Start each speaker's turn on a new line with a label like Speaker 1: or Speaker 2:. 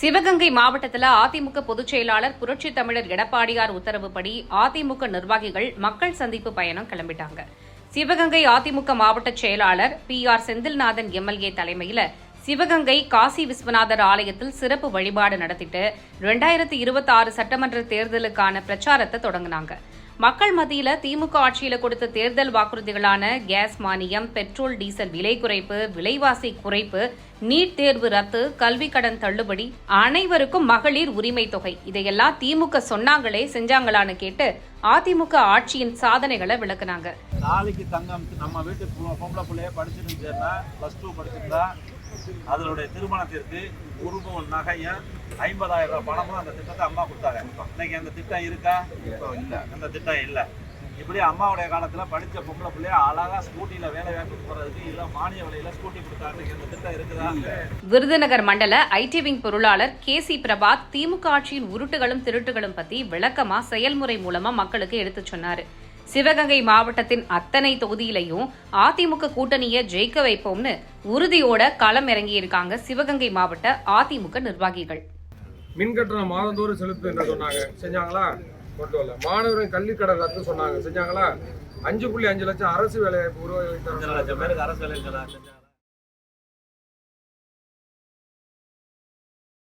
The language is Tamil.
Speaker 1: சிவகங்கை மாவட்டத்தில் அதிமுக பொதுச் செயலாளர் புரட்சித் தமிழர் எடப்பாடியார் உத்தரவுப்படி அதிமுக நிர்வாகிகள் மக்கள் சந்திப்பு பயணம் கிளம்பிட்டாங்க. சிவகங்கை அதிமுக மாவட்ட செயலாளர் PR செந்தில்நாதன் MLA தலைமையில் சிவகங்கை காசி விஸ்வநாதர் ஆலயத்தில் சிறப்பு வழிபாடு நடத்திட்டு 2026 சட்டமன்ற தேர்தலுக்கான பிரச்சாரத்தை தொடங்கினாங்க. மக்கள் மத்தியில திமுக ஆட்சியில கொடுத்த தேர்தல் வாக்குறுதிகளான கேஸ் மானியம், பெட்ரோல் டீசல் விலை குறைப்பு, விலைவாசி குறைப்பு, நீட் தேர்வு ரத்து, கல்வி கடன் தள்ளுபடி, அனைவருக்கும் மகளிர் உரிமை தொகை இதையெல்லாம் திமுக சொன்னாங்களே செஞ்சாங்களான்னு கேட்டு அதிமுக ஆட்சியின் சாதனைகளை விளக்குனாங்க.
Speaker 2: நாளைக்கு தங்கம் நம்ம வீட்டு பொம்பளை பிள்ளைய படிச்சிருந்தா +2 படிச்சிருந்தா அதனுடைய திருமணத்திற்கு குடும்பம் நகையும் 50,000 ரூபாய் பணமும் அந்த திட்டத்தை அம்மா கொடுத்தாங்க. இன்னைக்கு அந்த திட்டம் இருக்கா? இல்லை, அந்த திட்டம் இல்லை. இப்படி அம்மாவுடைய காலத்துல படிச்ச பொம்பளை பிள்ளைய அழகா ஸ்கூட்டியில வேலை வாய்ப்பு போறதுக்கு இல்ல மானிய விலையில ஸ்கூட்டி கொடுத்தாங்க. அந்த திட்டம் இருக்குதா?
Speaker 1: விருதுநகர் மண்டல IT விங் பொருளாளர் KC பிரபாத் திமுக ஆட்சியின் உருட்டுகளும் திருட்டுகளும் பத்தி விளக்கமா செயல்முறை மூலமா மக்களுக்கு எடுத்து சொன்னாரு. சிவகங்கை மாவட்டத்தின் அத்தனை தொகுதியிலையும் அதிமுக கூட்டணியை ஜெயிக்க வைப்போம்னு உறுதியோட களம் இறங்கி இருக்காங்க சிவகங்கை மாவட்ட அதிமுக நிர்வாகிகள்.
Speaker 3: மின் கட்டணம் மாதந்தோறும் செலுத்து என்று சொன்னாங்க, செஞ்சாங்களா? கொண்டு வரல. மாணவர்கள் கல்வி கடன் ரத்து சொன்னாங்க, செஞ்சாங்களா? 5.5 லட்சம் அரசு வேலைவாய்ப்பு உருவாக்கி
Speaker 2: 5 லட்சம் பேருக்கு அரசு வேலை